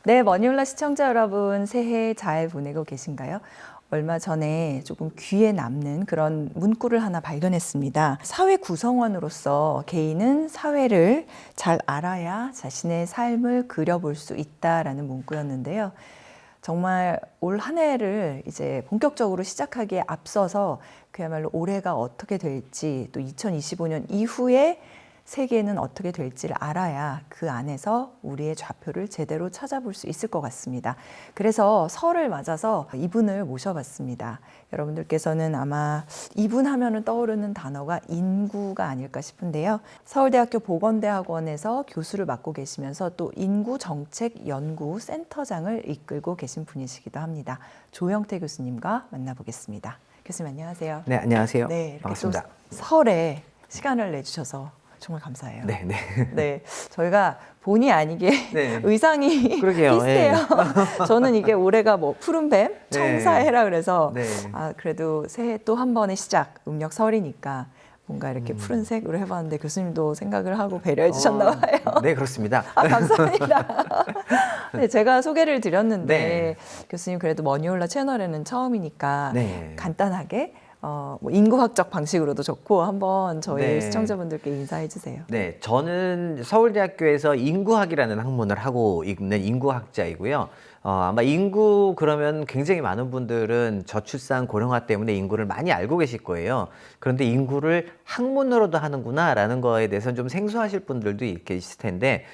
네, 머니올라 시청자 여러분, 새해 잘 보내고 계신가요? 얼마 전에 조금 귀에 남는 그런 문구를 하나 발견했습니다. 사회 구성원으로서 개인은 사회를 잘 알아야 자신의 삶을 그려볼 수 있다라는 문구였는데요. 정말 올 한 해를 이제 본격적으로 시작하기에 앞서서 그야말로 올해가 어떻게 될지, 또 2025년 이후에 세계는 어떻게 될지를 알아야 그 안에서 우리의 좌표를 제대로 찾아볼 수 있을 것 같습니다. 그래서 설을 맞아서 이분을 모셔봤습니다. 여러분들께서는 아마 이분 하면은 떠오르는 단어가 인구가 아닐까 싶은데요. 서울대학교 보건대학원에서 교수를 맡고 계시면서 또 인구정책연구센터장을 이끌고 계신 분이시기도 합니다. 조영태 교수님과 만나보겠습니다. 교수님 안녕하세요. 네, 안녕하세요. 네, 이렇게 반갑습니다. 또 설에 시간을 내주셔서 정말 감사해요. 네, 네. 네, 저희가 본의 아니게 네. 의상이 그러게요. 비슷해요. 저는 이게 올해가 뭐 푸른 뱀, 청사해라 그래서 네. 그래도 새해 또 한 번의 시작, 음력 설이니까 뭔가 이렇게 푸른색으로 해봤는데 교수님도 생각을 하고 배려해 주셨나 봐요. 네, 그렇습니다. 감사합니다. 네, 제가 소개를 드렸는데 네. 교수님 그래도 머니올라 채널에는 처음이니까 네. 간단하게 뭐 인구학적 방식으로도 좋고 한번 저희 네. 시청자분들께 인사해 주세요. 네, 저는 서울대학교에서 인구학이라는 학문을 하고 있는 인구학자이고요. 아마 인구 그러면 굉장히 많은 분들은 저출산 고령화 때문에 인구를 많이 알고 계실 거예요. 그런데 인구를 학문으로도 하는구나라는 거에 대해서는 좀 생소하실 분들도 계실 텐데,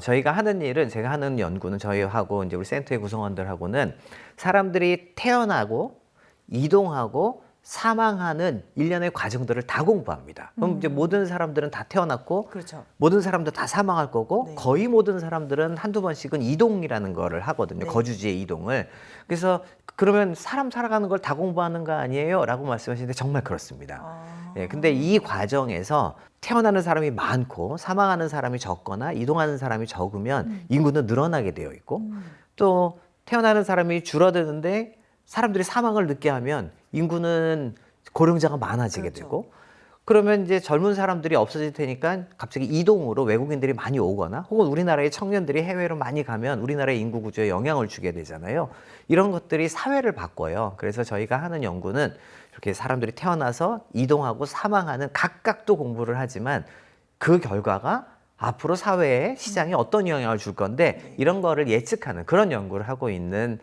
저희가 하는 일은, 제가 하는 연구는 저희하고 이제 우리 센터의 구성원들하고는 사람들이 태어나고 이동하고 사망하는 일련의 과정들을 다 공부합니다. 그럼 이제 모든 사람들은 다 태어났고, 그렇죠. 모든 사람들 다 사망할 거고, 네. 거의 모든 사람들은 한두 번씩은 이동이라는 거를 하거든요. 네. 거주지의 이동을. 그래서 그러면 사람 살아가는 걸 다 공부하는 거 아니에요? 라고 말씀하시는데 정말 그렇습니다. 예, 근데 이 과정에서 태어나는 사람이 많고 사망하는 사람이 적거나 이동하는 사람이 적으면 인구는 늘어나게 되어 있고, 또 태어나는 사람이 줄어드는데 사람들이 사망을 늦게 하면 인구는 고령자가 많아지게 그렇죠. 되고, 그러면 이제 젊은 사람들이 없어질 테니까 갑자기 이동으로 외국인들이 많이 오거나 혹은 우리나라의 청년들이 해외로 많이 가면 우리나라의 인구 구조에 영향을 주게 되잖아요. 이런 것들이 사회를 바꿔요. 그래서 저희가 하는 연구는 이렇게 사람들이 태어나서 이동하고 사망하는 각각도 공부를 하지만 그 결과가 앞으로 사회에 시장에 어떤 영향을 줄 건데 이런 거를 예측하는 그런 연구를 하고 있는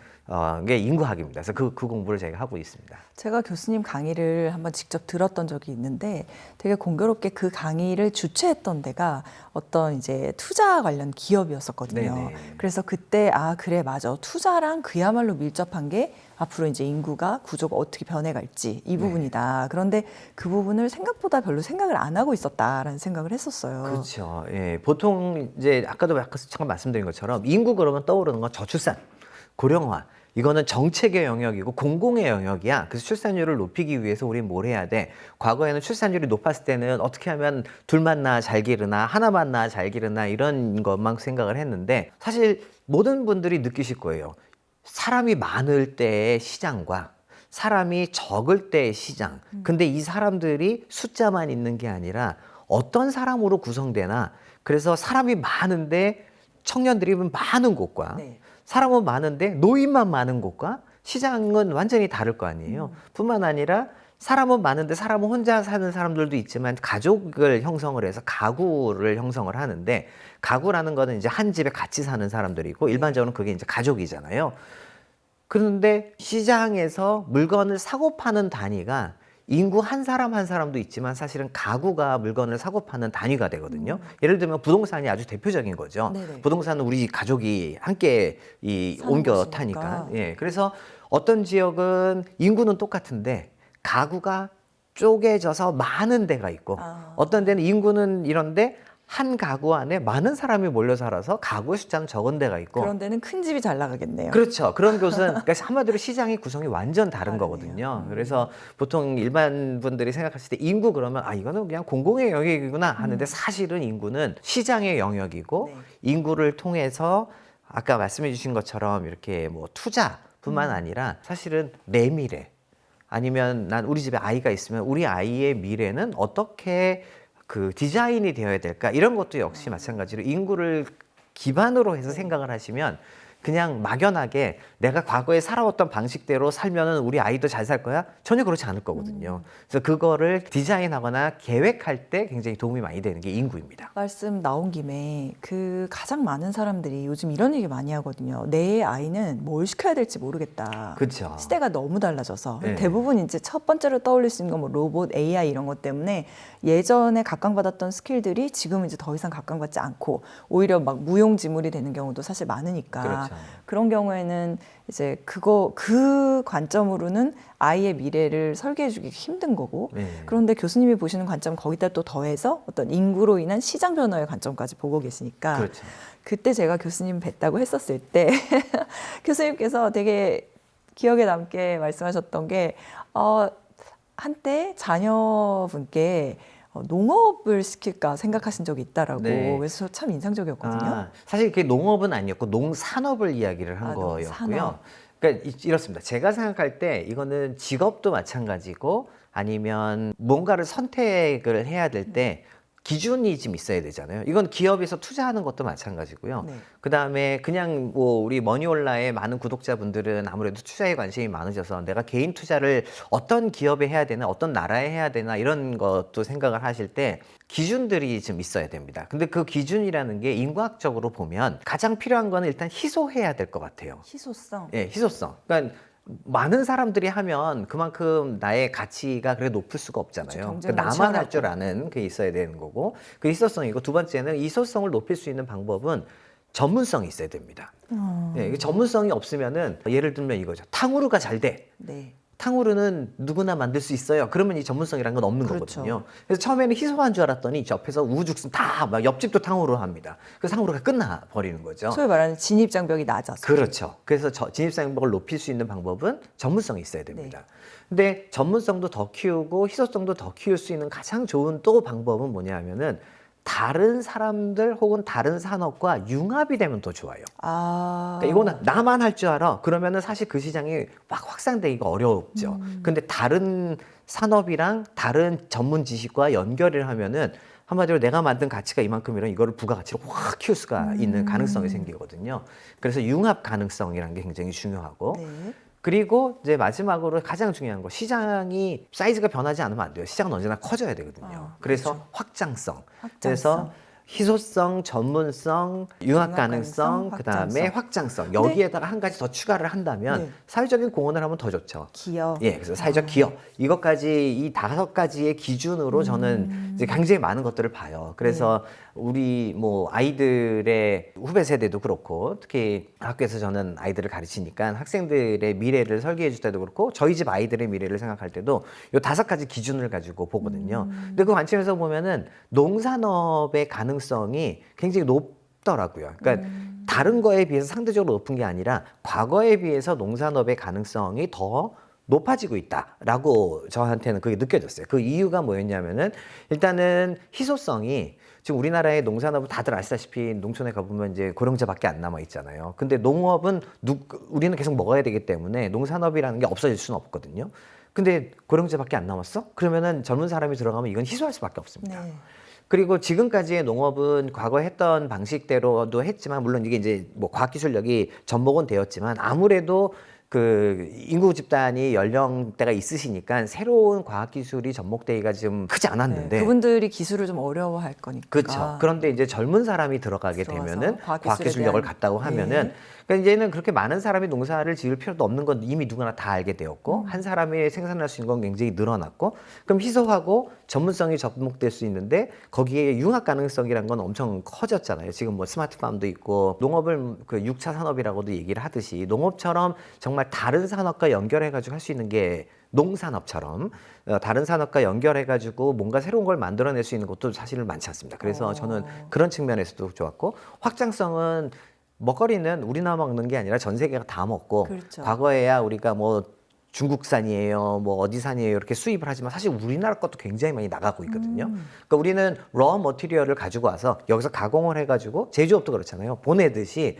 게 인구학입니다. 그래서 그 공부를 제가 하고 있습니다. 제가 교수님 강의를 한번 직접 들었던 적이 있는데 되게 공교롭게 그 강의를 주최했던 데가 어떤 이제 투자 관련 기업이었었거든요. 네네. 그래서 그때 그래 맞아 투자랑 그야말로 밀접한 게 앞으로 이제 인구가 구조가 어떻게 변해갈지 이 부분이다. 그런데 그 부분을 생각보다 별로 생각을 안 하고 있었다라는 생각을 했었어요. 그렇죠. 예, 보통 이제 아까도 잠깐 말씀드린 것처럼 인구 그러면 떠오르는 건 저출산, 고령화. 이거는 정책의 영역이고 공공의 영역이야. 그래서 출산율을 높이기 위해서 우리는 뭘 해야 돼? 과거에는 출산율이 높았을 때는 어떻게 하면 둘만 낳아 잘 기르나 하나만 낳아 잘 기르나 이런 것만 생각을 했는데, 사실 모든 분들이 느끼실 거예요. 사람이 많을 때의 시장과 사람이 적을 때의 시장. 근데 이 사람들이 숫자만 있는 게 아니라 어떤 사람으로 구성되나. 그래서 사람이 많은데 청년들이 많은 곳과 네. 사람은 많은데 노인만 많은 곳과 시장은 완전히 다를 거 아니에요. 뿐만 아니라 사람은 많은데 사람은 혼자 사는 사람들도 있지만 가족을 형성을 해서 가구를 형성을 하는데, 가구라는 거는 이제 한 집에 같이 사는 사람들이고 일반적으로 그게 이제 가족이잖아요. 그런데 시장에서 물건을 사고 파는 단위가 인구 한 사람 한 사람도 있지만 사실은 가구가 물건을 사고 파는 단위가 되거든요. 예를 들면 부동산이 아주 대표적인 거죠. 네네. 부동산은 우리 가족이 함께 사는 옮겨 곳이니까. 타니까. 예. 그래서 어떤 지역은 인구는 똑같은데 가구가 쪼개져서 많은 데가 있고, 어떤 데는 인구는 이런데 한 가구 안에 많은 사람이 몰려 살아서 가구의 숫자는 적은 데가 있고. 그런 데는 큰 집이 잘 나가겠네요. 그렇죠. 그런 곳은 그러니까 한마디로 시장의 구성이 완전 다른 다르네요. 거거든요. 그래서 보통 일반 분들이 생각하실 때 인구 그러면 이거는 그냥 공공의 영역이구나 하는데 사실은 인구는 시장의 영역이고, 네. 인구를 통해서 아까 말씀해 주신 것처럼 이렇게 뭐 투자뿐만 아니라 사실은 내 미래, 아니면 난 우리 집에 아이가 있으면 우리 아이의 미래는 어떻게 그 디자인이 되어야 될까, 이런 것도 역시 마찬가지로 인구를 기반으로 해서 생각을 하시면 그냥 막연하게 내가 과거에 살아왔던 방식대로 살면은 우리 아이도 잘 살 거야? 전혀 그렇지 않을 거거든요. 그래서 그거를 디자인하거나 계획할 때 굉장히 도움이 많이 되는 게 인구입니다. 말씀 나온 김에 그 가장 많은 사람들이 요즘 이런 얘기 많이 하거든요. 내 아이는 뭘 시켜야 될지 모르겠다. 그렇죠. 시대가 너무 달라져서 네. 대부분 이제 첫 번째로 떠올릴 수 있는 건 뭐 로봇, AI 이런 것 때문에 예전에 각광받았던 스킬들이 지금 이제 더 이상 각광받지 않고 오히려 막 무용지물이 되는 경우도 사실 많으니까 그렇죠. 그런 경우에는 이제 그 관점으로는 아이의 미래를 설계해주기 힘든 거고 네. 그런데 교수님이 보시는 관점 거기다 또 더해서 어떤 인구로 인한 시장 변화의 관점까지 보고 계시니까 그렇죠. 그때 제가 교수님 뵀다고 했었을 때 교수님께서 되게 기억에 남게 말씀하셨던 게 한때 자녀분께 농업을 시킬까 생각하신 적이 있다라고 네. 그래서 참 인상적이었거든요. 사실 그게 농업은 아니었고 농산업을 이야기를 한 거였고요. 농산업. 그러니까 이렇습니다. 제가 생각할 때 이거는 직업도 마찬가지고 아니면 뭔가를 선택을 해야 될 때 기준이 좀 있어야 되잖아요. 이건 기업에서 투자하는 것도 마찬가지고요. 네. 그다음에 그냥 뭐 우리 머니올라의 많은 구독자분들은 아무래도 투자에 관심이 많으셔서 내가 개인 투자를 어떤 기업에 해야 되나 어떤 나라에 해야 되나 이런 것도 생각을 하실 때 기준들이 좀 있어야 됩니다. 근데 그 기준이라는 게 인과학적으로 보면 가장 필요한 거는 일단 희소해야 될 것 같아요. 희소성. 예, 희소성. 그러니까 많은 사람들이 하면 그만큼 나의 가치가 그래 높을 수가 없잖아요. 그렇죠, 경쟁은 그러니까 나만 할 치열하고. 줄 아는 그게 있어야 되는 거고 그 희소성이고 두 번째는 이 희소성을 높일 수 있는 방법은 전문성이 있어야 됩니다. 예, 이 전문성이 없으면은 예를 들면 이거죠. 탕후루가 잘 돼. 네. 탕후루는 누구나 만들 수 있어요. 그러면 이 전문성이라는 건 없는 그렇죠. 거거든요. 그래서 처음에는 희소한 줄 알았더니 옆에서 우후죽순 다 막 옆집도 탕후루 합니다. 그래서 탕후루가 끝나 버리는 거죠. 소위 말하는 진입 장벽이 낮아서. 그렇죠. 그래서 진입장벽을 높일 수 있는 방법은 전문성이 있어야 됩니다. 근데 전문성도 더 키우고 희소성도 더 키울 수 있는 가장 좋은 또 방법은 뭐냐 하면은 다른 사람들 혹은 다른 산업과 융합이 되면 더 좋아요. 그러니까 이거는 나만 할 줄 알아. 그러면은 사실 그 시장이 막 확산되기가 어렵죠. 근데 다른 산업이랑 다른 전문 지식과 연결을 하면은 한마디로 내가 만든 가치가 이만큼이면 이거를 부가가치로 확 키울 수가 있는 가능성이 생기거든요. 그래서 융합 가능성이라는 게 굉장히 중요하고 네. 그리고 이제 마지막으로 가장 중요한 거 시장이 사이즈가 변하지 않으면 안 돼요. 시장은 언제나 커져야 되거든요. 그래서 그렇죠. 확장성. 확장성. 그래서 희소성, 전문성, 융합 가능성, 가능성, 그다음에 확장성. 여기에다가 한 가지 더 추가를 한다면 네. 사회적인 공헌을 하면 더 좋죠. 기업. 예, 그래서 사회적 기업 이것까지 이 5가지의 기준으로 저는 이제 굉장히 많은 것들을 봐요. 그래서 우리 뭐 아이들의 후배 세대도 그렇고 특히 학교에서 저는 아이들을 가르치니까 학생들의 미래를 설계해 줄 때도 그렇고 저희 집 아이들의 미래를 생각할 때도 요 5가지 기준을 가지고 보거든요. 근데 그 관점에서 보면은 농산업의 가능성이 굉장히 높더라고요. 그러니까 다른 거에 비해서 상대적으로 높은 게 아니라 과거에 비해서 농산업의 가능성이 더 높아지고 있다라고 저한테는 그게 느껴졌어요. 그 이유가 뭐였냐면은 일단은 희소성이 지금 우리나라의 농산업은 다들 아시다시피 농촌에 가보면 이제 고령자밖에 안 남아 있잖아요. 근데 농업은 우리는 계속 먹어야 되기 때문에 농산업이라는 게 없어질 수는 없거든요. 근데 고령자밖에 안 남았어? 그러면은 젊은 사람이 들어가면 이건 희소할 수밖에 없습니다. 네. 그리고 지금까지의 농업은 과거 했던 방식대로도 했지만 물론 이게 이제 뭐 과학기술력이 접목은 되었지만 아무래도 그 인구 집단이 연령대가 있으시니까 새로운 과학기술이 접목되기가 좀 크지 않았는데 네, 그분들이 기술을 좀 어려워할 거니까. 그렇죠. 그런데 이제 젊은 사람이 들어가게 들어와서 되면은 과학기술에 과학기술력을 대한- 갖다고 하면은 그러니까 이제는 그렇게 많은 사람이 농사를 지을 필요도 없는 건 이미 누구나 다 알게 되었고 한 사람이 생산할 수 있는 건 굉장히 늘어났고 그럼 희소하고 전문성이 접목될 수 있는데 거기에 융합 가능성이란 건 엄청 커졌잖아요. 지금 뭐 스마트팜도 있고 농업을 그 6차 산업이라고도 얘기를 하듯이 농업처럼 정말 다른 산업과 연결해 가지고 할 수 있는 게 농산업처럼 다른 산업과 연결해 가지고 뭔가 새로운 걸 만들어낼 수 있는 것도 사실은 많지 않습니다. 그래서 저는 그런 측면에서도 좋았고 확장성은 먹거리는 우리나라 먹는 게 아니라 전 세계가 다 먹고 그렇죠. 과거에야 우리가 뭐 중국산이에요, 뭐 어디산이에요 이렇게 수입을 하지만 사실 우리나라 것도 굉장히 많이 나가고 있거든요. 그러니까 우리는 raw material을 가지고 와서 여기서 가공을 해가지고 제조업도 그렇잖아요. 보내듯이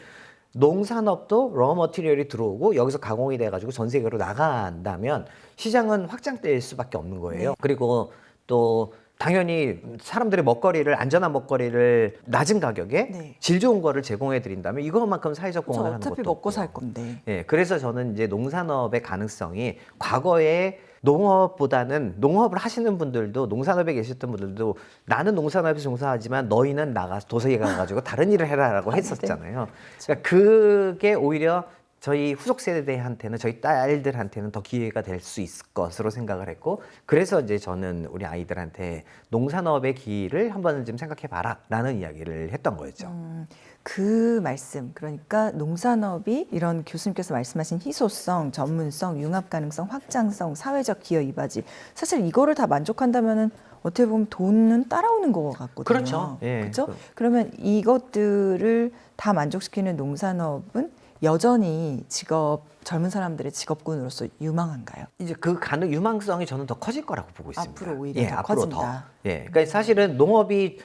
농산업도 raw material이 들어오고 여기서 가공이 돼가지고 전 세계로 나간다면 시장은 확장될 수밖에 없는 거예요. 그리고 또 당연히 사람들의 먹거리를 안전한 먹거리를 낮은 가격에 네. 질 좋은 거를 제공해 드린다면 이것만큼 사회적 그렇죠. 공헌을 하는 어차피 것도 먹고 없고요. 살 건데. 예, 그래서 저는 이제 농산업의 가능성이 과거에 농업보다는 농업을 하시는 분들도 농산업에 계셨던 분들도 나는 농산업에서 종사하지만 너희는 나가서 도서에 가가지고 다른 일을 해라라고 했었잖아요. 그러니까 그게 오히려 저희 후속 세대한테는 저희 딸들한테는 더 기회가 될 수 있을 것으로 생각을 했고 그래서 이제 저는 우리 아이들한테 농산업의 기회를 한번 좀 생각해 봐라라는 이야기를 했던 거였죠. 그 말씀, 그러니까 농산업이 이런 교수님께서 말씀하신 희소성, 전문성, 융합 가능성, 확장성, 사회적 기여 이바지 사실 이거를 다 만족한다면은 어떻게 보면 돈은 따라오는 것 같거든요. 그렇죠. 예. 그렇죠? 그러면 이것들을 다 만족시키는 농산업은 여전히 젊은 사람들의 직업군으로서 유망한가요? 이제 그 유망성이 저는 더 커질 거라고 보고 있습니다. 앞으로 오히려 더 앞으로 커진다. 예, 그러니까 사실은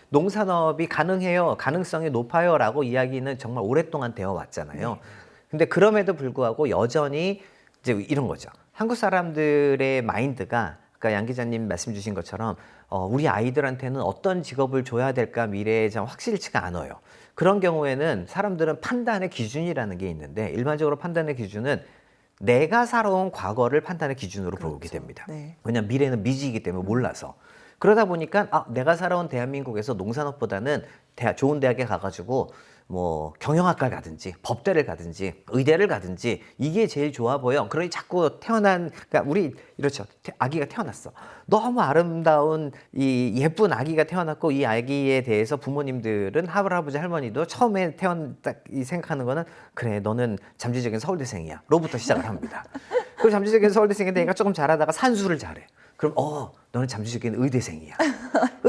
농산업이 가능해요, 가능성이 높아요라고 이야기는 정말 오랫동안 되어 왔잖아요. 근데 그럼에도 불구하고 여전히 이제 이런 거죠. 한국 사람들의 마인드가, 그러니까 양 기자님 말씀 주신 것처럼 우리 아이들한테는 어떤 직업을 줘야 될까 미래에 좀 확실치가 않아요. 그런 경우에는 사람들은 판단의 기준이라는 게 있는데 일반적으로 판단의 기준은 내가 살아온 과거를 판단의 기준으로 보게 됩니다. 네. 왜냐하면 미래는 미지이기 때문에 몰라서. 그러다 보니까 내가 살아온 대한민국에서 농산업보다는 좋은 대학에 가가지고 뭐 경영학과를 가든지 법대를 가든지 의대를 가든지 이게 제일 좋아 보여. 그러니 자꾸 그러니까 우리 이렇죠. 아기가 태어났어. 너무 아름다운 이 예쁜 아기가 태어났고 이 아기에 대해서 부모님들은 할아버지 할머니도 처음에 딱 생각하는 거는 그래 너는 잠재적인 서울대생이야 로부터 시작을 합니다. 그리고 잠재적인 서울대생인데 얘가 조금 잘하다가 산수를 잘해. 그럼 너는 잠재적인 의대생이야.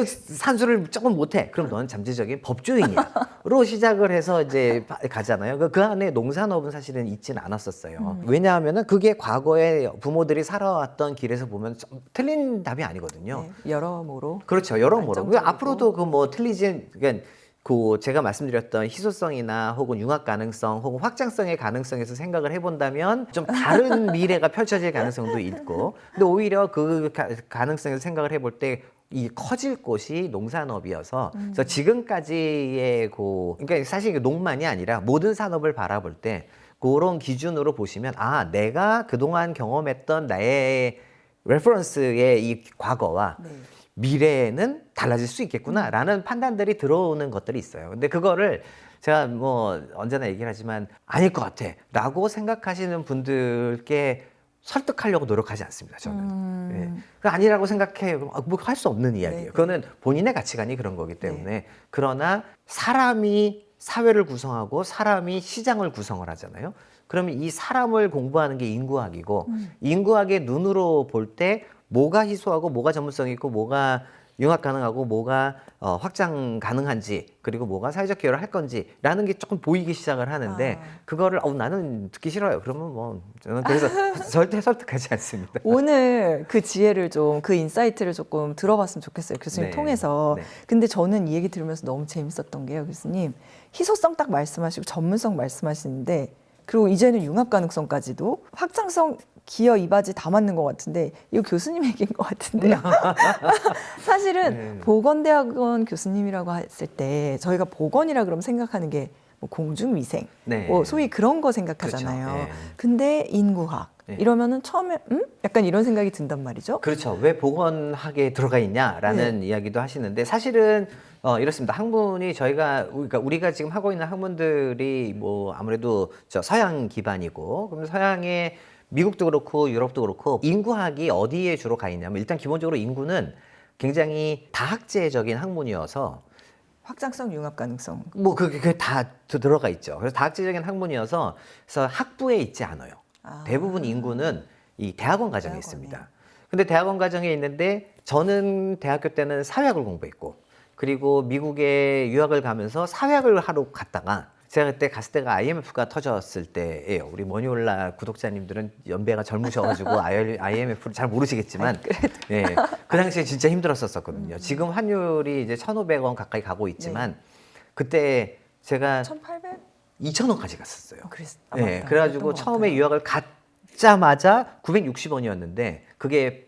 산수를 조금 못해. 그럼 너는 잠재적인 법조인이야.로 시작을 해서 이제 가잖아요. 그 안에 농산업은 사실은 있지는 않았었어요. 왜냐하면은 그게 과거에 부모들이 살아왔던 길에서 보면 좀 틀린 답이 아니거든요. 네, 여러모로. 그렇죠. 여러모로. 안정적이고. 앞으로도 그 뭐 틀리지, 그러니까 그 제가 말씀드렸던 희소성이나 혹은 융합 가능성 혹은 확장성의 가능성에서 생각을 해본다면 좀 다른 미래가 펼쳐질 가능성도 있고, 근데 오히려 그 가능성에서 생각을 해볼 때 이 커질 곳이 농산업이어서 그래서 지금까지의 그러니까 사실 이게 농만이 아니라 모든 산업을 바라볼 때 그런 기준으로 보시면 내가 그동안 경험했던 나의 레퍼런스의 이 과거와 네. 미래에는 달라질 수 있겠구나라는 판단들이 들어오는 것들이 있어요. 근데 그거를 제가 뭐 언제나 얘기를 하지만 아닐 것 같아라고 생각하시는 분들께 설득하려고 노력하지 않습니다. 저는. 예. 그 아니라고 생각해. 뭐 할 수 없는 이야기예요. 네. 그거는 본인의 가치관이 그런 거기 때문에. 그러나 사람이 사회를 구성하고 사람이 시장을 구성을 하잖아요. 그러면 이 사람을 공부하는 게 인구학이고 인구학의 눈으로 볼 때 뭐가 희소하고 뭐가 전문성이 있고 뭐가 융합 가능하고 뭐가 확장 가능한지 그리고 뭐가 사회적 기여를 할 건지라는 게 조금 보이기 시작을 하는데 그거를 나는 듣기 싫어요. 그러면 뭐 저는 그래서 절대 설득하지 않습니다. 오늘 그 지혜를 그 인사이트를 조금 들어봤으면 좋겠어요. 교수님 네. 통해서. 네. 근데 저는 이 얘기 들으면서 너무 재밌었던 게요. 교수님 희소성 딱 말씀하시고 전문성 말씀하시는데 그리고 이제는 융합 가능성까지도 확장성 기여 이바지 다 맞는 것 같은데 이거 교수님 얘기인 것 같은데요. 사실은 네. 보건대학원 교수님이라고 했을 때 저희가 보건이라 그러면 생각하는 게 뭐 공중위생, 네. 뭐 소위 그런 거 생각하잖아요. 그렇죠. 네. 근데 인구학 네. 이러면은 처음에 약간 이런 생각이 든단 말이죠. 그렇죠. 왜 보건학에 들어가 있냐라는 이야기도 하시는데 사실은 이렇습니다. 학문이 그러니까 우리가 지금 하고 있는 학문들이 뭐 아무래도 서양 기반이고 그럼 서양의 미국도 그렇고 유럽도 그렇고 인구학이 어디에 주로 가 있냐면 일단 기본적으로 인구는 굉장히 다학제적인 학문이어서 확장성, 융합 가능성. 뭐 그게 다 들어가 있죠. 그래서 다학제적인 학문이어서 그래서 학부에 있지 않아요. 대부분 인구는 이 대학원 과정에 대학원에. 있습니다. 근데 대학원 과정에 있는데 저는 대학교 때는 사회학을 공부했고 그리고 미국에 유학을 가면서 사회학을 하러 갔다가 제가 그때 갔을 때가 IMF가 터졌을 때예요. 우리 머니올라 구독자님들은 연배가 젊으셔가지고 IMF를 잘 모르시겠지만, 예, 그 당시에 진짜 힘들었었거든요. 지금 환율이 이제 1,500원 가까이 가고 있지만 그때 제가 1,800? 2,000원까지 갔었어요. 맞다. 예, 그래가지고 그랬던 것 처음에 같아요. 유학을 갔자마자 960원이었는데 그게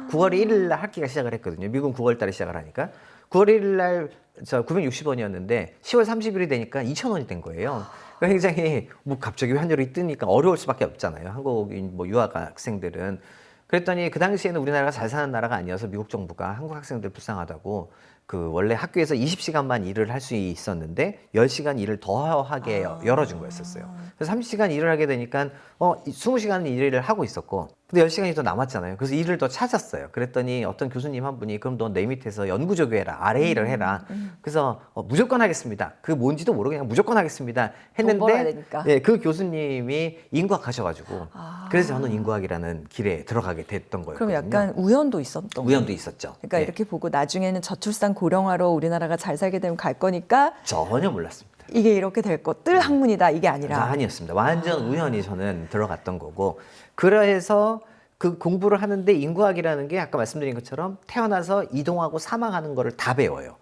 9월 1일 날 학기가 시작을 했거든요. 미국은 9월 달에 시작을 하니까. 9월 1일 날 960원이었는데 10월 30일이 되니까 2,000원이 된 거예요. 그러니까 굉장히 뭐 갑자기 환율이 뜨니까 어려울 수밖에 없잖아요. 한국인 뭐 유학 학생들은. 그랬더니 그 당시에는 우리나라가 잘 사는 나라가 아니어서 미국 정부가 한국 학생들 불쌍하다고 그 원래 학교에서 20시간만 일을 할 수 있었는데 10시간 일을 더 하게 열어준 거였었어요. 그래서 30시간 일을 하게 되니까 20시간 일을 하고 있었고 근데 10시간이 더 남았잖아요. 그래서 일을 더 찾았어요. 그랬더니 어떤 교수님 한 분이 그럼 너 내 밑에서 연구조교해라. RA를 해라. 그래서 무조건 하겠습니다. 그게 뭔지도 모르고 그냥 무조건 하겠습니다. 돈 벌어야 했는데 되니까. 네, 그 교수님이 인구학 하셔가지고 그래서 저는 인구학이라는 길에 들어가게 됐던 거예요. 그럼 약간 우연도 있었던 우연도 거예요. 있었죠. 그러니까 네. 이렇게 보고 나중에는 저출산 고령화로 우리나라가 잘 살게 되면 갈 거니까 전혀 몰랐습니다. 이게 이렇게 될 것들 학문이다 이게 아니라. 아니었습니다. 완전 우연히 저는 들어갔던 거고 그래서 그 공부를 하는데 인구학이라는 게 아까 말씀드린 것처럼 태어나서 이동하고 사망하는 거를 다 배워요.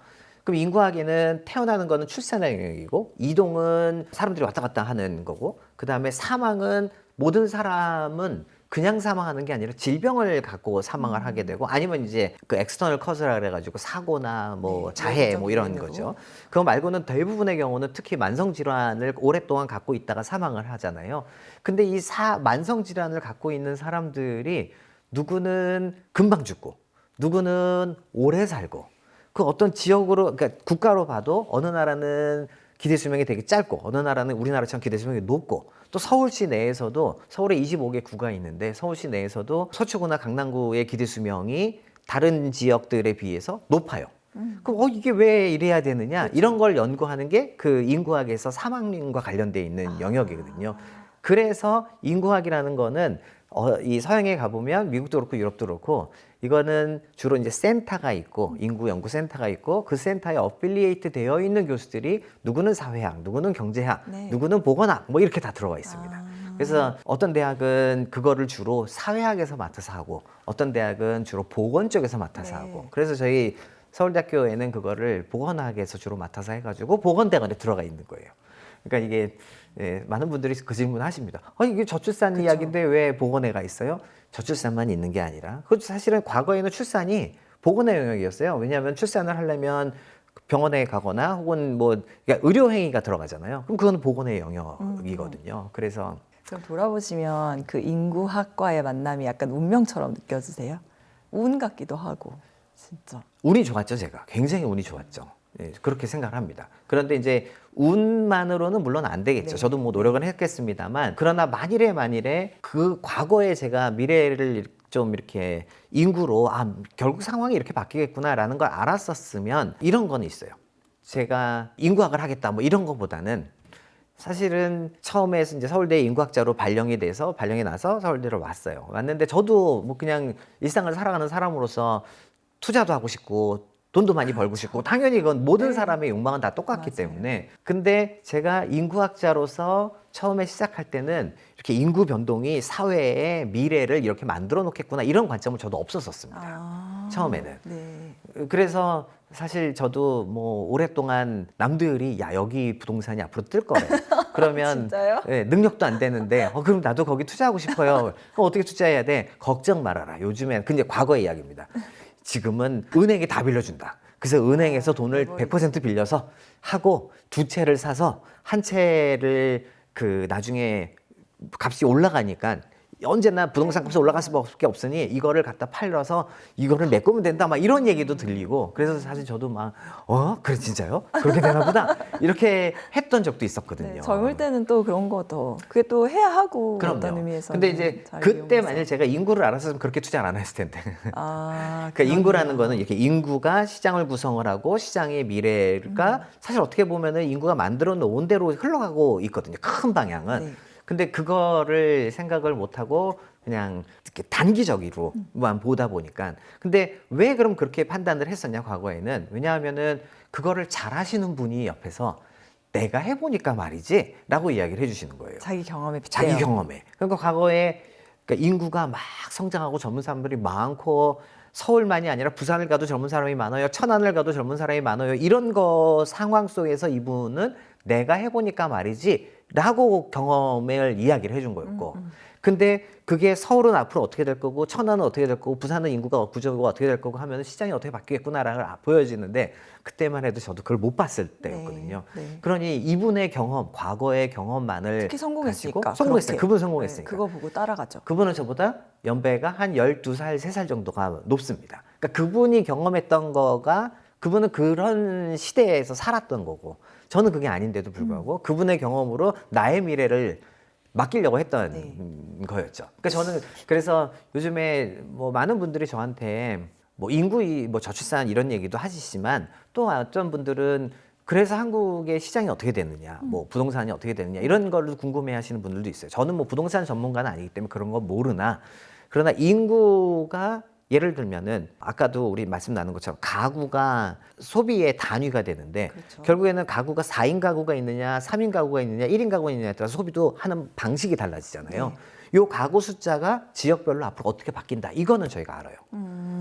그럼 인구학에는 태어나는 거는 출산의 영역이고 이동은 사람들이 왔다 갔다 하는 거고 그 다음에 사망은 모든 사람은 그냥 사망하는 게 아니라 질병을 갖고 사망을 하게 되고 아니면 이제 그 엑스터널 커즈라 그래가지고 사고나 뭐 자해 뭐 이런 거죠. 그거 말고는 대부분의 경우는 특히 만성 질환을 오랫동안 갖고 있다가 사망을 하잖아요. 근데 이 만성 질환을 갖고 있는 사람들이 누구는 금방 죽고 누구는 오래 살고 그 어떤 지역으로 그러니까 국가로 봐도 어느 나라는 기대 수명이 되게 짧고 어느 나라는 우리나라처럼 기대 수명이 높고 또 서울시 내에서도 서울에 25개 구가 있는데 서울시 내에서도 서초구나 강남구의 기대 수명이 다른 지역들에 비해서 높아요. 그럼 이게 왜 이래야 되느냐? 이런 걸 연구하는 게 그 인구학에서 사망률과 관련돼 있는 영역이거든요. 그래서 인구학이라는 거는 이 서양에 가보면 미국도 그렇고 유럽도 그렇고 이거는 주로 이제 센터가 있고 인구 연구 센터가 있고 그 센터에 어필리에이트 되어 있는 교수들이 누구는 사회학, 누구는 경제학, 네. 누구는 보건학 뭐 이렇게 다 들어가 있습니다. 그래서 어떤 대학은 그거를 주로 사회학에서 맡아서 하고 어떤 대학은 주로 보건 쪽에서 맡아서 네. 하고 그래서 저희 서울대학교에는 그거를 보건학에서 주로 맡아서 해가지고 보건대학원에 들어가 있는 거예요. 그러니까 이게 많은 분들이 그 질문 하십니다. 이게 저출산 그쵸. 이야기인데 왜 보건애가 있어요? 저출산만 있는 게 아니라 그 사실은 과거에는 출산이 보건의 영역이었어요. 왜냐하면 출산을 하려면 병원에 가거나 혹은 뭐 그러니까 의료 행위가 들어가잖아요. 그럼 그건 보건의 영역이거든요. 그래서 그럼 돌아보시면 그 인구학과의 만남이 약간 운명처럼 느껴지세요? 운 같기도 하고 진짜. 운이 좋았죠, 제가. 굉장히 운이 좋았죠. 그렇게 생각을 합니다. 그런데 이제 운만으로는 물론 안 되겠죠. 네. 저도 뭐 노력은 했겠습니다만 그러나 만일에 그 과거에 제가 미래를 좀 이렇게 인구로 결국 상황이 이렇게 바뀌겠구나라는 걸 알았었으면 이런 건 있어요. 제가 인구학을 하겠다 뭐 이런 거보다는 사실은 처음에 이제 서울대 인구학자로 발령이 나서 서울대로 왔어요. 왔는데 저도 뭐 그냥 일상을 살아가는 사람으로서 투자도 하고 싶고 돈도 많이 벌고 싶고 당연히 이건 모든 사람의 욕망은 다 똑같기 맞아요. 때문에 근데 제가 인구학자로서 처음에 시작할 때는 이렇게 인구 변동이 사회의 미래를 이렇게 만들어 놓겠구나 이런 관점은 저도 없었었습니다. 처음에는. 네. 그래서 사실 저도 뭐 오랫동안 남들이 야 여기 부동산이 앞으로 뜰 거래. 그러면 진짜요? 능력도 안 되는데 그럼 나도 거기 투자하고 싶어요. 그럼 어떻게 투자해야 돼? 걱정 말아라. 요즘엔 근데 과거의 이야기입니다. 지금은 은행이 다 빌려준다. 그래서 은행에서 돈을 100% 빌려서 하고 두 채를 사서 한 채를 그 나중에 값이 올라가니까 언제나 부동산 값이 올라갈 수밖에 없으니 이거를 갖다 팔려서 이거를 메꾸면 된다 막 이런 얘기도 들리고 그래서 사실 저도 막 그래 진짜요? 그렇게 되나 보다 이렇게 했던 적도 있었거든요. 네, 젊을 때는 또 그런 거도 그게 또 해야 하고 어떤 그럼요. 의미에서 근데 이제 그때 만약 제가 인구를 알았으면 그렇게 투자를 안 했을 텐데. 그러니까 인구라는 거는 이렇게 인구가 시장을 구성을 하고 시장의 미래가 사실 어떻게 보면은 인구가 만들어 놓은 대로 흘러가고 있거든요. 큰 방향은. 네. 근데 그거를 생각을 못 하고 그냥 이렇게 단기적으로만 보다 보니까 근데 왜 그럼 그렇게 판단을 했었냐 과거에는 왜냐하면은 그거를 잘 하시는 분이 옆에서 내가 해보니까 말이지 라고 이야기를 해주시는 거예요. 자기 경험에 빗대요. 자기 경험에. 그러니까 과거에 그러니까 인구가 막 성장하고 젊은 사람들이 많고 서울만이 아니라 부산을 가도 젊은 사람이 많아요. 천안을 가도 젊은 사람이 많아요. 이런 거 상황 속에서 이분은 내가 해보니까 말이지 라고 경험을 이야기를 해준 거였고 근데 그게 서울은 앞으로 어떻게 될 거고 천안은 어떻게 될 거고 부산은 인구가 구조가 어떻게 될 거고 하면 시장이 어떻게 바뀌겠구나라는 걸 보여지는데 그때만 해도 저도 그걸 못 봤을 때였거든요. 네. 그러니 이분의 경험, 과거의 경험만을 특히 성공했으니까. 가지고 성공했어요. 그렇게. 그분 성공했으니까. 그거 보고 따라가죠. 그분은 저보다 연배가 한 12살, 3살 정도가 높습니다. 그러니까 그분이 경험했던 거가 그분은 그런 시대에서 살았던 거고 저는 그게 아닌데도 불구하고 그분의 경험으로 나의 미래를 맡기려고 했던 네. 거였죠. 그러니까 저는 그래서 요즘에 뭐 많은 분들이 저한테 뭐 인구, 뭐 저출산 이런 얘기도 하시지만 또 어떤 분들은 그래서 한국의 시장이 어떻게 됐느냐, 뭐 부동산이 어떻게 됐느냐 이런 걸 궁금해하시는 분들도 있어요. 저는 뭐 부동산 전문가는 아니기 때문에 그런 거 모르나 그러나 인구가 예를 들면은 아까도 우리 말씀 나눈 것처럼 가구가 소비의 단위가 되는데 그렇죠. 결국에는 가구가 4인 가구가 있느냐, 3인 가구가 있느냐, 1인 가구가 있느냐에 따라서 소비도 하는 방식이 달라지잖아요. 요 가구 숫자가 지역별로 앞으로 어떻게 바뀐다. 이거는 저희가 알아요.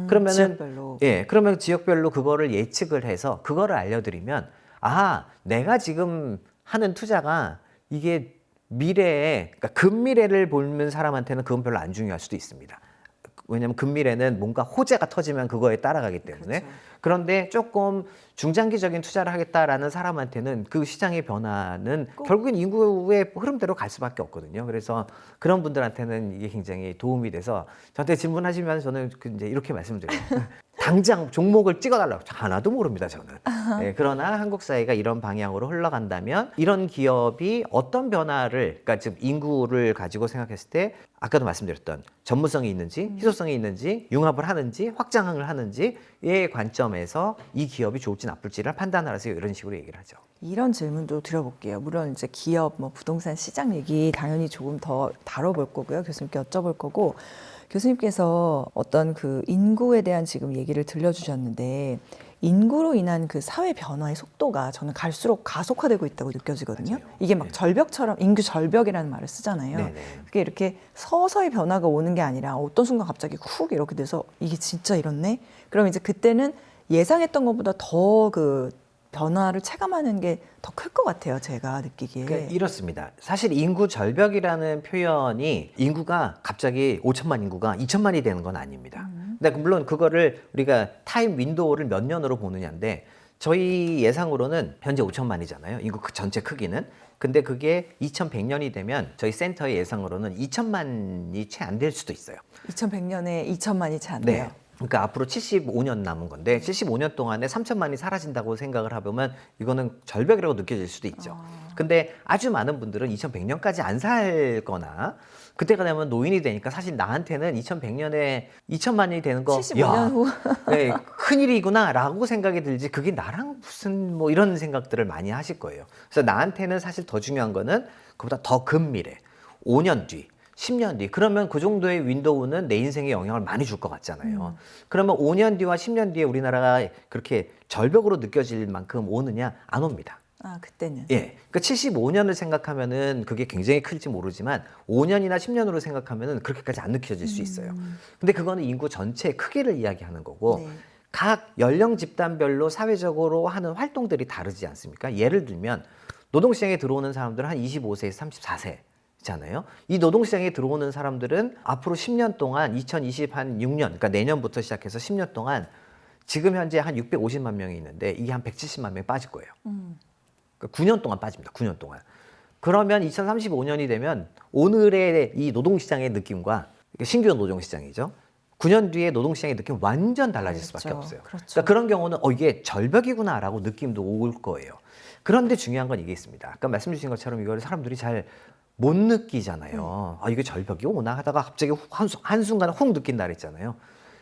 그러면은 지역별로. 예, 그러면 지역별로 그거를 예측을 해서 그거를 알려드리면 아, 내가 지금 하는 투자가 이게 미래에 그러니까 근미래를 보는 사람한테는 그건 별로 안 중요할 수도 있습니다. 왜냐하면 근미래는 뭔가 호재가 터지면 그거에 따라가기 때문에 그렇죠. 그런데 조금 중장기적인 투자를 하겠다라는 사람한테는 그 시장의 변화는 결국엔 인구의 흐름대로 갈 수밖에 없거든요. 그래서 그런 분들한테는 이게 굉장히 도움이 돼서 저한테 질문하시면 저는 이제 이렇게 말씀드려요. 당장 종목을 찍어달라고 하나도 모릅니다 저는. 네, 그러나 한국 사회가 이런 방향으로 흘러간다면 이런 기업이 어떤 변화를 그러니까 지금 인구를 가지고 생각했을 때 아까도 말씀드렸던 전문성이 있는지 희소성이 있는지 융합을 하는지 확장을 하는지의 관점에서 이 기업이 좋을지 나쁠지를 판단하라서 이런 식으로 얘기를 하죠. 이런 질문도 드려볼게요. 물론 이제 기업, 뭐 부동산 시장 얘기 당연히 조금 더 다뤄볼 거고요. 교수님께 여쭤볼 거고 교수님께서 어떤 그 인구에 대한 지금 얘기를 들려주셨는데 인구로 인한 그 사회 변화의 속도가 저는 갈수록 가속화되고 있다고 느껴지거든요. 맞아요. 이게 막 네. 절벽처럼 인구 절벽이라는 말을 쓰잖아요. 네네. 그게 이렇게 서서히 변화가 오는 게 아니라 어떤 순간 갑자기 훅 이렇게 돼서 이게 진짜 이렇네? 그럼 이제 그때는 예상했던 것보다 더 그 변화를 체감하는 게 더 클 것 같아요. 제가 느끼기에. 그러니까 이렇습니다. 사실 인구 절벽이라는 표현이 인구가 갑자기 5천만 인구가 2천만이 되는 건 아닙니다. 근데 물론 그거를 우리가 타임 윈도우를 몇 년으로 보느냐인데 저희 예상으로는 현재 5천만이잖아요. 인구 전체 크기는. 근데 그게 2100년이 되면 저희 센터의 예상으로는 2천만이 채 안 될 수도 있어요. 2100년에 2천만이 채 안 돼요. 네. 그러니까 앞으로 75년 남은 건데 75년 동안에 3천만이 사라진다고 생각을 해보면 이거는 절벽이라고 느껴질 수도 있죠. 근데 아주 많은 분들은 2100년까지 안 살 거나 그때가 되면 노인이 되니까 사실 나한테는 2100년에 2천만이 되는 거 75년 후. 네, 큰일이구나 라고 생각이 들지 그게 나랑 무슨 뭐 이런 생각들을 많이 하실 거예요. 그래서 나한테는 사실 더 중요한 거는 그보다 더 근미래 5년 뒤 10년 뒤 그러면 그 정도의 윈도우는 내 인생에 영향을 많이 줄 것 같잖아요. 그러면 5년 뒤와 10년 뒤에 우리나라가 그렇게 절벽으로 느껴질 만큼 오느냐? 안 옵니다. 아, 그때는. 예. 그러니까 75년을 생각하면은 그게 굉장히 클지 모르지만 5년이나 10년으로 생각하면은 그렇게까지 안 느껴질 수 있어요. 근데 그거는 인구 전체의 크기를 이야기하는 거고 네. 각 연령 집단별로 사회적으로 하는 활동들이 다르지 않습니까? 예를 들면 노동시장에 들어오는 사람들은 한 25세에서 34세. 잖아요. 이 노동시장에 들어오는 사람들은 앞으로 10년 동안 2026년, 그러니까 내년부터 시작해서 10년 동안 지금 현재 한 650만 명이 있는데 이게 한 170만 명이 빠질 거예요. 그러니까 9년 동안 빠집니다. 9년 동안. 그러면 2035년이 되면 오늘의 이 노동시장의 느낌과 신규 노동시장이죠. 9년 뒤에 노동시장의 느낌은 완전 달라질 수밖에 그렇죠. 없어요. 그렇죠. 그러니까 그런 경우는 이게 절벽이구나라고 느낌도 올 거예요. 그런데 중요한 건 이게 있습니다. 아까 말씀 주신 것처럼 이걸 사람들이 잘 못 느끼잖아요. 아, 이게 절벽이 오나 하다가 갑자기 한순간에 훅 느낀다 그랬잖아요.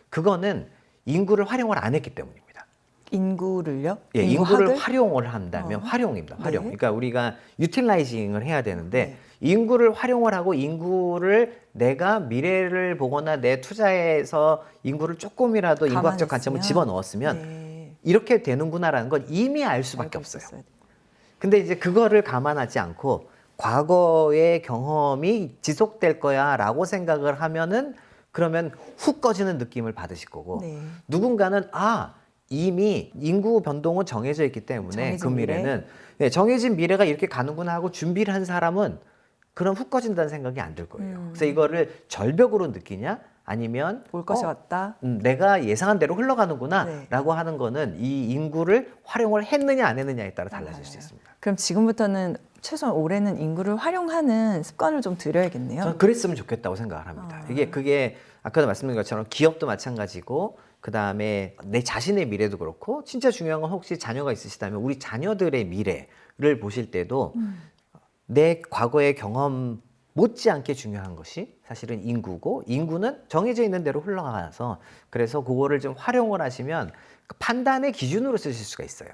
그거는 인구를 활용을 안 했기 때문입니다. 인구를요? 예, 인구를 인구학을? 활용을 한다면 활용입니다. 활용. 네. 그러니까 우리가 유틸라이징을 해야 되는데 네. 인구를 활용을 하고 인구를 내가 미래를 보거나 내 투자에서 인구를 조금이라도 인구학적 관점을 가만히 집어넣었으면 네. 이렇게 되는구나라는 건 이미 알 수밖에 알고 없어요. 있었어야 돼. 근데 이제 그거를 감안하지 않고 과거의 경험이 지속될 거야라고 생각을 하면은 그러면 훅 꺼지는 느낌을 받으실 거고 네. 누군가는 이미 인구 변동은 정해져 있기 때문에 정해진 그 미래는 네, 정해진 미래가 이렇게 가는구나 하고 준비를 한 사람은 그럼 훅 꺼진다는 생각이 안 들 거예요. 그래서 이거를 절벽으로 느끼냐 아니면 올 것이 왔다. 내가 예상한 대로 흘러가는구나 네. 라고 하는 거는 이 인구를 활용을 했느냐 안 했느냐에 따라 달라질 수 있습니다. 그럼 지금부터는 최소한 올해는 인구를 활용하는 습관을 좀 들여야겠네요. 저는 그랬으면 좋겠다고 생각을 합니다. 그게 아까도 말씀드린 것처럼 기업도 마찬가지고 그 다음에 내 자신의 미래도 그렇고 진짜 중요한 건 혹시 자녀가 있으시다면 우리 자녀들의 미래를 보실 때도 내 과거의 경험 못지않게 중요한 것이 사실은 인구고 인구는 정해져 있는 대로 흘러가서 그래서 그거를 좀 활용을 하시면 판단의 기준으로 쓰실 수가 있어요.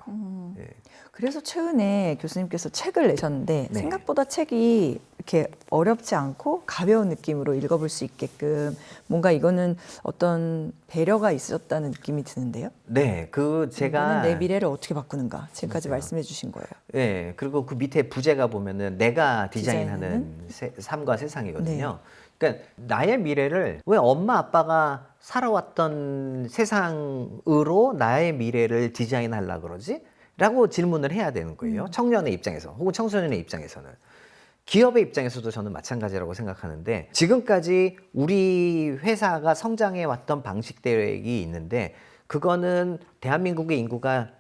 예. 그래서 최근에 교수님께서 책을 내셨는데 네. 생각보다 책이 이렇게 어렵지 않고 가벼운 느낌으로 읽어볼 수 있게끔 뭔가 이거는 어떤 배려가 있었다는 느낌이 드는데요. 네, 그 제가 이거는 내 미래를 어떻게 바꾸는가 지금까지 맞아요. 말씀해 주신 거예요. 예, 그리고 그 밑에 부제가 보면은 내가 디자인하는 디자인하는? 삶과 세상이거든요. 네. 그러니까 나의 미래를 왜 엄마 아빠가 살아왔던 세상으로 나의 미래를 디자인하려고 그러지? 라고 질문을 해야 되는 거예요. 청년의 입장에서 혹은 청소년의 입장에서는. 기업의 입장에서도 저는 마찬가지라고 생각하는데 지금까지 우리 회사가 성장해 왔던 방식들이 있는데 그거는 대한민국의 인구가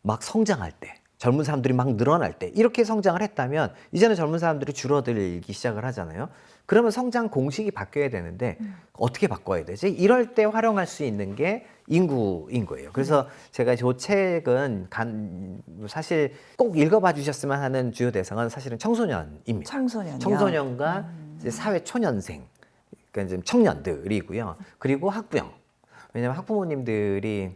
막 성장할 때 젊은 사람들이 막 늘어날 때 이렇게 성장을 했다면 이제는 젊은 사람들이 줄어들기 시작을 하잖아요. 그러면 성장 공식이 바뀌어야 되는데 어떻게 바꿔야 되지? 이럴 때 활용할 수 있는 게 인구인 거예요. 그래서 제가 이 책은 사실 꼭 읽어봐 주셨으면 하는 주요 대상은 사실은 청소년입니다. 청소년이요. 청소년과 이제 사회 초년생, 그러니까 이제 청년들이고요. 그리고 학부형. 왜냐하면 학부모님들이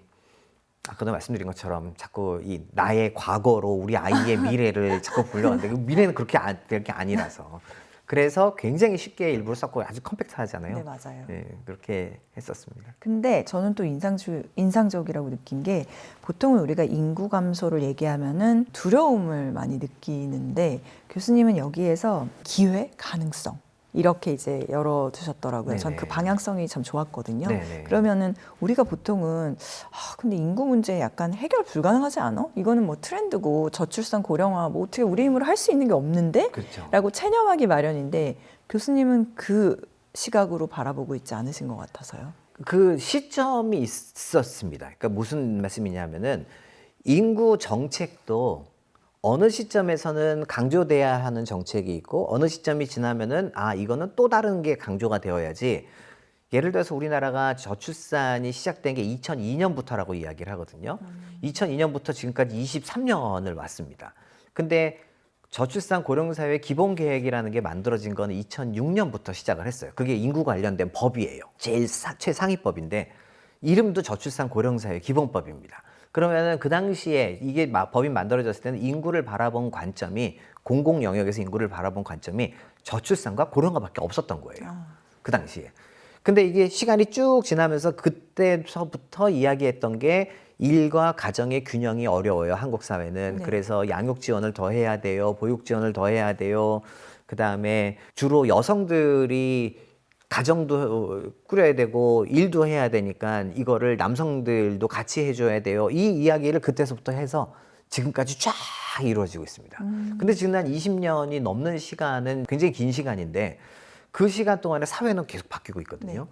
아까도 말씀드린 것처럼 자꾸 이 나의 과거로 우리 아이의 미래를 자꾸 보려는데 그 미래는 그렇게 될 게 아니라서 그래서 굉장히 쉽게 일부러 썼고 아주 컴팩트하잖아요. 네, 맞아요. 네, 그렇게 했었습니다. 근데 저는 또 인상적이라고 느낀 게 보통은 우리가 인구 감소를 얘기하면은 두려움을 많이 느끼는데 교수님은 여기에서 기회, 가능성 이렇게 이제 열어두셨더라고요. 전 네네. 그 방향성이 참 좋았거든요. 네네. 그러면은 우리가 보통은 근데 인구 문제 약간 해결 불가능하지 않아? 이거는 뭐 트렌드고 저출산 고령화 뭐 어떻게 우리 힘으로 할 수 있는 게 없는데? 그렇죠. 라고 체념하기 마련인데 교수님은 그 시각으로 바라보고 있지 않으신 것 같아서요. 그 시점이 있었습니다. 그러니까 무슨 말씀이냐면은 인구 정책도 어느 시점에서는 강조돼야 하는 정책이 있고 어느 시점이 지나면은 이거는 또 다른 게 강조가 되어야지. 예를 들어서 우리나라가 저출산이 시작된 게 2002년부터라고 이야기를 하거든요. 2002년부터 지금까지 23년을 왔습니다. 근데 저출산 고령사회 기본계획이라는 게 만들어진 거는 2006년부터 시작을 했어요. 그게 인구 관련된 법이에요. 제일 최상위법인데 이름도 저출산 고령사회 기본법입니다. 그러면은 그 당시에 이게 법이 만들어졌을 때는 인구를 바라본 관점이 공공 영역에서 인구를 바라본 관점이 저출산과 고령화밖에 없었던 거예요. 그 당시에. 근데 이게 시간이 쭉 지나면서 그때서부터 이야기했던 게 일과 가정의 균형이 어려워요. 한국 사회는. 네. 그래서 양육 지원을 더 해야 돼요. 보육 지원을 더 해야 돼요. 그다음에 주로 여성들이 가정도 꾸려야 되고 일도 해야 되니까 이거를 남성들도 같이 해줘야 돼요. 이 이야기를 그때서부터 해서 지금까지 쫙 이루어지고 있습니다. 근데 지금 한 20년이 넘는 시간은 굉장히 긴 시간인데 그 시간 동안에 사회는 계속 바뀌고 있거든요. 네.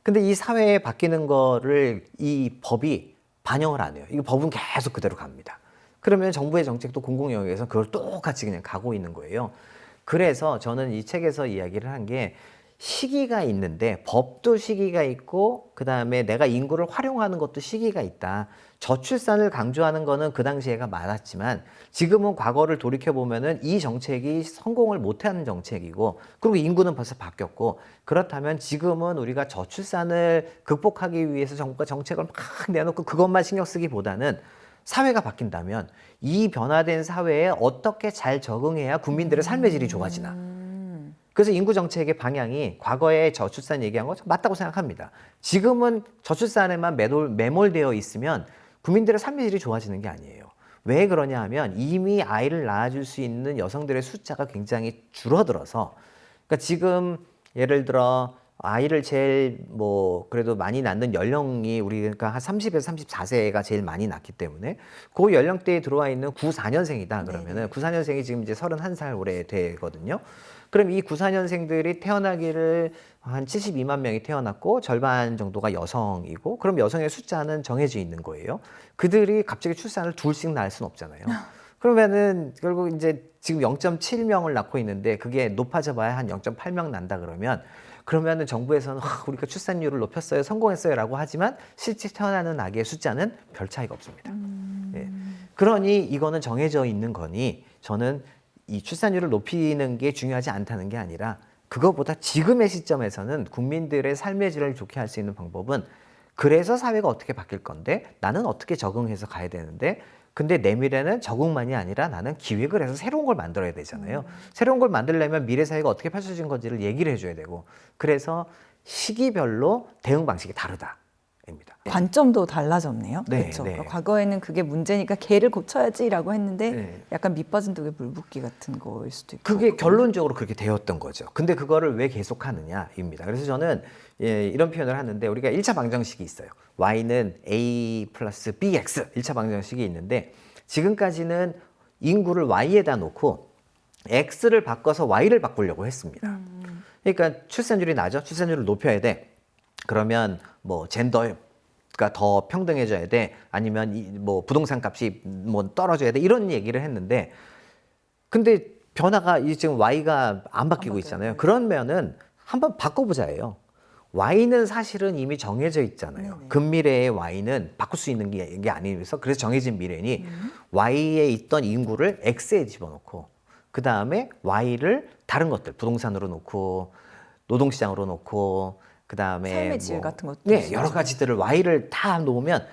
근데 이 사회에 바뀌는 거를 이 법이 반영을 안 해요. 이 법은 계속 그대로 갑니다. 그러면 정부의 정책도 공공 영역에서 그걸 똑같이 그냥 가고 있는 거예요. 그래서 저는 이 책에서 이야기를 한 게 시기가 있는데 법도 시기가 있고 그다음에 내가 인구를 활용하는 것도 시기가 있다. 저출산을 강조하는 거는 그 당시에가 많았지만 지금은 과거를 돌이켜 보면은 이 정책이 성공을 못하는 정책이고 그리고 인구는 벌써 바뀌었고 그렇다면 지금은 우리가 저출산을 극복하기 위해서 정부가 정책을 막 내놓고 그것만 신경 쓰기보다는 사회가 바뀐다면 이 변화된 사회에 어떻게 잘 적응해야 국민들의 삶의 질이 좋아지나. 그래서 인구 정책의 방향이 과거에 저출산 얘기한 거 맞다고 생각합니다. 지금은 저출산에만 매몰되어 있으면 국민들의 삶의 질이 좋아지는 게 아니에요. 왜 그러냐 하면 이미 아이를 낳아줄 수 있는 여성들의 숫자가 굉장히 줄어들어서 그러니까 지금 예를 들어 아이를 제일 뭐 그래도 많이 낳는 연령이 우리 그러니까 한 30에서 34세가 제일 많이 낳기 때문에 그 연령대에 들어와 있는 94년생이다 그러면은 94년생이 지금 이제 31살 올해 되거든요. 그럼 이 94년생들이 태어나기를 한 72만 명이 태어났고 절반 정도가 여성이고 그럼 여성의 숫자는 정해져 있는 거예요. 그들이 갑자기 출산을 둘씩 낳을 수는 없잖아요. 그러면은 결국 이제 지금 0.7명을 낳고 있는데 그게 높아져 봐야 한 0.8명 난다 그러면은 정부에서는 우리가 출산율을 높였어요, 성공했어요라고 하지만 실제 태어나는 아기의 숫자는 별 차이가 없습니다. 예. 그러니 이거는 정해져 있는 거니 저는 이 출산율을 높이는 게 중요하지 않다는 게 아니라 그거보다 지금의 시점에서는 국민들의 삶의 질을 좋게 할 수 있는 방법은 그래서 사회가 어떻게 바뀔 건데 나는 어떻게 적응해서 가야 되는데 근데 내 미래는 적응만이 아니라 나는 기획을 해서 새로운 걸 만들어야 되잖아요. 새로운 걸 만들려면 미래 사회가 어떻게 펼쳐진 건지를 얘기를 해줘야 되고 그래서 시기별로 대응 방식이 다르다. 입니다. 관점도 달라졌네요. 네, 그렇죠. 네. 그러니까 과거에는 그게 문제니까 개를 고쳐야지라고 했는데 네. 약간 밑빠진 독에 물 붓기 같은 거일 수도 있고. 그게 결론적으로 그렇게 되었던 거죠. 근데 그거를 왜 계속하느냐입니다. 그래서 저는 이런 표현을 하는데 우리가 1차 방정식이 있어요. y는 a 플러스 bx 1차 방정식이 있는데 지금까지는 인구를 y에다 놓고 x를 바꿔서 y를 바꾸려고 했습니다. 그러니까 출산율이 낮아? 출산율을 높여야 돼. 그러면 뭐 젠더가 더 평등해져야 돼. 아니면 뭐 부동산 값이 뭐 떨어져야 돼. 이런 얘기를 했는데 근데 변화가 지금 Y가 안 바뀌고 있잖아요. 그러면은 한번 바꿔보자예요. Y는 사실은 이미 정해져 있잖아요. 네네. 근미래의 Y는 바꿀 수 있는 게 아니면서 그래서 정해진 미래니 Y에 있던 인구를 X에 집어넣고 그 다음에 Y를 다른 것들 부동산으로 놓고 노동시장으로 놓고 그 다음에 삶의 질 같은 것도 네, 있어요. 여러 가지들을 Y를 다 놓으면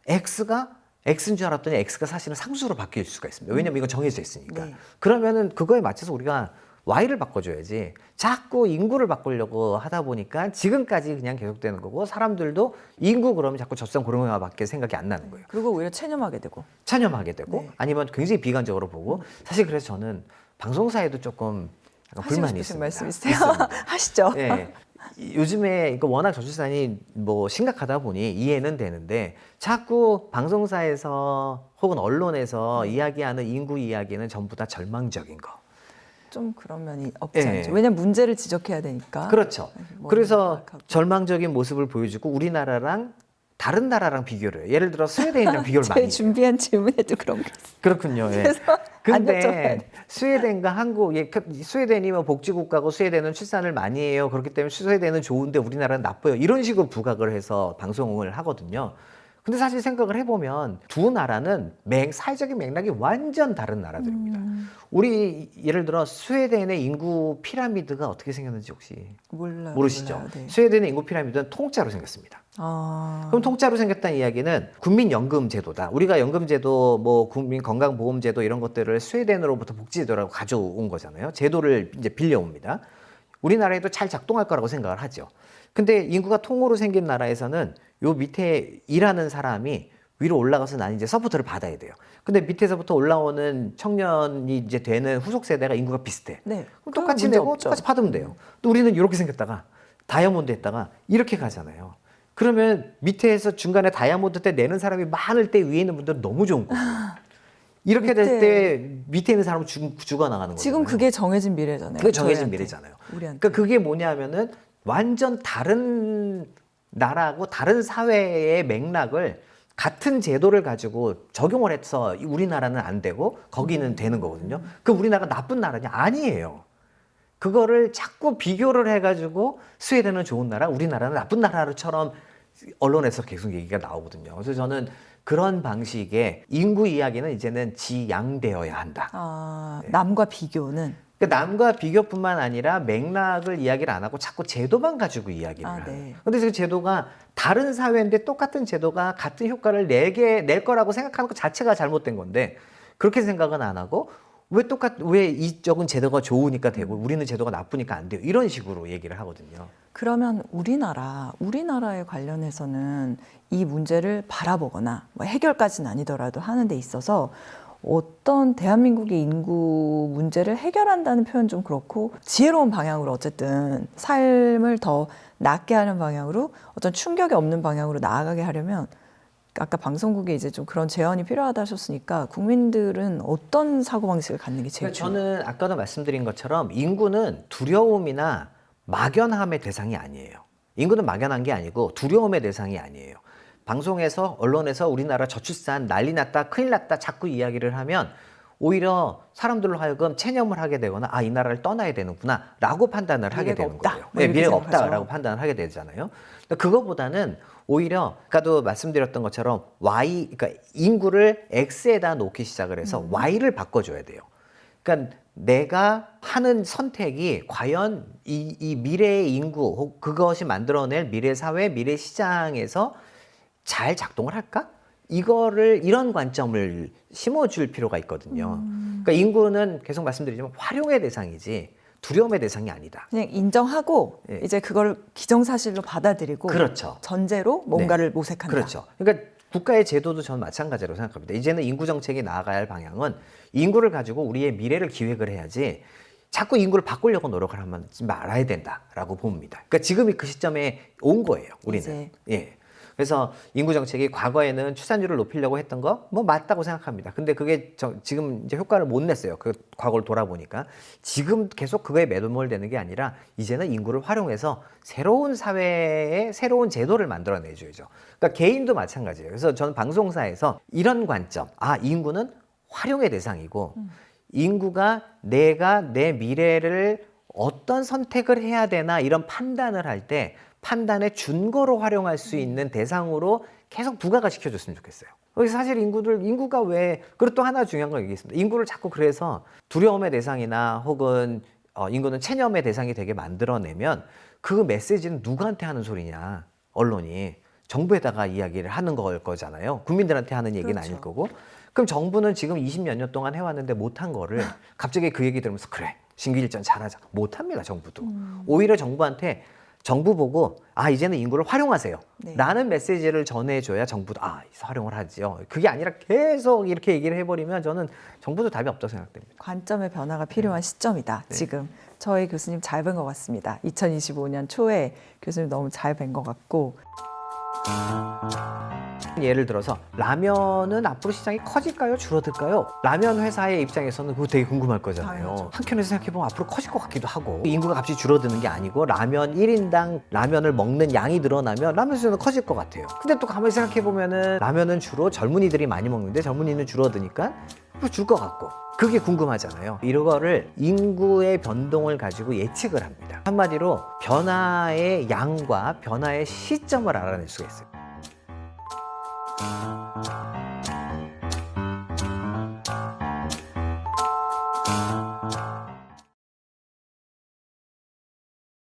X가 X인 줄 알았더니 X가 사실은 상수로 바뀔 수가 있습니다. 왜냐면 이건 정해져 있으니까. 네. 그러면은 그거에 맞춰서 우리가 Y를 바꿔줘야지. 자꾸 인구를 바꾸려고 하다 보니까 지금까지 그냥 계속되는 거고 사람들도 인구 그러면 자꾸 젖산 고령화밖에 생각이 안 나는 거예요. 그리고 오히려 체념하게 되고. 찬염하게 되고 네. 아니면 굉장히 비관적으로 보고 사실 그래서 저는 방송사에도 조금 약간 하시고 불만이 싶으신 있습니다. 말씀 있어요? 있습니다. 하시죠. 예. 요즘에 이거 워낙 저출산이 뭐 심각하다 보니 이해는 되는데 자꾸 방송사에서 혹은 언론에서 이야기하는 인구 이야기는 전부 다 절망적인 거. 좀 그런 면이 없지 예. 않죠. 왜냐면 문제를 지적해야 되니까. 그렇죠. 뭐 그래서 생각하고. 절망적인 모습을 보여주고 우리나라랑 다른 나라랑 비교를 해요. 예를 들어 스웨덴이랑 비교를 많이 제 해요. 준비한 질문에도 그런 게 있어요. 그렇군요. 예. 그래서 안 여쭤봐야 근데 돼. 스웨덴과 한국, 스웨덴이 뭐 복지국가고 스웨덴은 출산을 많이 해요. 그렇기 때문에 스웨덴은 좋은데 우리나라는 나빠요. 이런 식으로 부각을 해서 방송을 하거든요. 근데 사실 생각을 해보면 두 나라는 사회적인 맥락이 완전 다른 나라들입니다. 우리 예를 들어 스웨덴의 인구 피라미드가 어떻게 생겼는지 혹시 몰라요. 모르시죠? 몰라요. 네. 스웨덴의 인구 피라미드는 통짜로 생겼습니다. 아, 그럼 통짜로 생겼다는 이야기는 국민연금 제도다. 우리가 연금 제도, 뭐 국민 건강보험 제도 이런 것들을 스웨덴으로부터 복지제도라고 가져온 거잖아요. 제도를 이제 빌려옵니다. 우리나라에도 잘 작동할 거라고 생각을 하죠. 근데 인구가 통으로 생긴 나라에서는 요 밑에 일하는 사람이 위로 올라가서 나는 이제 서포트를 받아야 돼요. 근데 밑에서부터 올라오는 청년이 이제 되는 후속 세대가 인구가 비슷해. 네. 그럼 똑같이 문제 내고 없죠. 똑같이 받으면 돼요. 또 우리는 이렇게 생겼다가 다이아몬드 했다가 이렇게 가잖아요. 그러면 밑에서 중간에 다이아몬드 때 내는 사람이 많을 때 위에 있는 분들은 너무 좋은 거고 이렇게 될 때 밑에 있는 사람은 죽어나가는 거예요. 지금 그게 정해진 미래잖아요. 그게 정해진 저희한테. 미래잖아요. 우리한테. 그러니까 그게 뭐냐면은 완전 다른 나라하고 다른 사회의 맥락을 같은 제도를 가지고 적용을 해서 우리나라는 안 되고 거기는 되는 거거든요. 그 우리나라가 나쁜 나라냐? 아니에요. 그거를 자꾸 비교를 해가지고 스웨덴은 좋은 나라, 우리나라는 나쁜 나라처럼 언론에서 계속 얘기가 나오거든요. 그래서 저는 그런 방식의 인구 이야기는 이제는 지양되어야 한다. 아, 남과 비교는 그러니까 남과 비교뿐만 아니라 맥락을 이야기를 안 하고 자꾸 제도만 가지고 이야기를 아, 하는. 네. 근데 그 제도가 다른 사회인데 똑같은 제도가 같은 효과를 낼 거라고 생각하는 것 자체가 잘못된 건데 그렇게 생각은 안 하고 왜 이쪽은 제도가 좋으니까 되고 우리는 제도가 나쁘니까 안 돼요. 이런 식으로 얘기를 하거든요. 그러면 우리나라에 관련해서는 이 문제를 바라보거나 뭐 해결까지는 아니더라도 하는 데 있어서 어떤 대한민국의 인구 문제를 해결한다는 표현 좀 그렇고 지혜로운 방향으로 어쨌든 삶을 더 낫게 하는 방향으로 어떤 충격이 없는 방향으로 나아가게 하려면 아까 방송국에 이제 좀 그런 제언이 필요하다 하셨으니까 국민들은 어떤 사고방식을 갖는 게 제일 그러니까 저는 아까도 말씀드린 것처럼 인구는 두려움이나 막연함의 대상이 아니에요. 인구는 막연한 게 아니고 두려움의 대상이 아니에요. 방송에서 언론에서 우리나라 저출산 난리 났다 큰일 났다 자꾸 이야기를 하면 오히려 사람들로 하여금 체념을 하게 되거나 아, 이 나라를 떠나야 되는구나 라고 판단을 하게 되는 없다. 거예요. 뭐 이렇게 미래가 생각하죠. 없다라고 판단을 하게 되잖아요. 그거보다는 오히려 아까도 말씀드렸던 것처럼 그러니까 인구를 X에다 놓기 시작을 해서 Y를 바꿔줘야 돼요. 그러니까 내가 하는 선택이 과연 이 미래의 인구, 그것이 만들어낼 미래 사회, 미래 시장에서 잘 작동을 할까? 이런 관점을 심어줄 필요가 있거든요. 그러니까 인구는 계속 말씀드리지만 활용의 대상이지 두려움의 대상이 아니다. 그냥 인정하고 예. 이제 그걸 기정사실로 받아들이고 그렇죠. 전제로 뭔가를 모색한다. 그렇죠. 그러니까 국가의 제도도 저는 마찬가지라고 생각합니다. 이제는 인구 정책이 나아가야 할 방향은 인구를 가지고 우리의 미래를 기획을 해야지 자꾸 인구를 바꾸려고 노력을 하면 말아야 된다라고 봅니다. 그러니까 지금이 그 시점에 온 거예요. 우리는. 이제. 예. 그래서 인구 정책이 과거에는 출산율을 높이려고 했던 거 뭐 맞다고 생각합니다. 근데 그게 지금 이제 효과를 못 냈어요. 그 과거를 돌아보니까 지금 계속 그거에 매몰되는 게 아니라 이제는 인구를 활용해서 새로운 사회에 새로운 제도를 만들어내줘야죠. 그러니까 개인도 마찬가지예요. 그래서 저는 방송사에서 이런 관점, 아, 인구는 활용의 대상이고 인구가 내가 내 미래를 어떤 선택을 해야 되나 이런 판단을 할 때 판단의 준거로 활용할 수 있는 대상으로 계속 부각을 시켜줬으면 좋겠어요. 그래서 사실 인구가 왜, 그리고 또 하나 중요한 걸 얘기했습니다. 인구를 자꾸 그래서 두려움의 대상이나 혹은 인구는 체념의 대상이 되게 만들어내면 그 메시지는 누구한테 하는 소리냐, 언론이. 정부에다가 이야기를 하는 걸 거잖아요. 국민들한테 하는 얘기는 그렇죠. 아닐 거고. 그럼 정부는 지금 20몇 년 동안 해왔는데 못한 거를 갑자기 그 얘기 들으면서 그래, 신규일전 잘하자. 못합니다, 정부도. 오히려 정부 보고 아, 이제는 인구를 활용하세요. 네. 라는 메시지를 전해줘야 정부도 아, 활용을 하지요. 그게 아니라 계속 이렇게 얘기를 해버리면 저는 정부도 답이 없다고 생각됩니다. 관점의 변화가 필요한 시점이다. 네. 지금 저희 교수님 잘 뵌 것 같습니다. 2025년 초에 교수님 너무 잘 뵌 것 같고 예를 들어서 라면은 앞으로 시장이 커질까요? 줄어들까요? 라면 회사의 입장에서는 그거 되게 궁금할 거잖아요. 당연하죠. 한켠에서 생각해보면 앞으로 커질 것 같기도 하고 인구가 값이 줄어드는 게 아니고 라면 1인당 라면을 먹는 양이 늘어나면 라면 수요는 커질 것 같아요. 근데 또 가만히 생각해보면은 라면은 주로 젊은이들이 많이 먹는데 젊은이는 줄어드니까 줄 것 같고 그게 궁금하잖아요. 이거를 인구의 변동을 가지고 예측을 합니다. 한마디로 변화의 양과 변화의 시점을 알아낼 수가 있어요.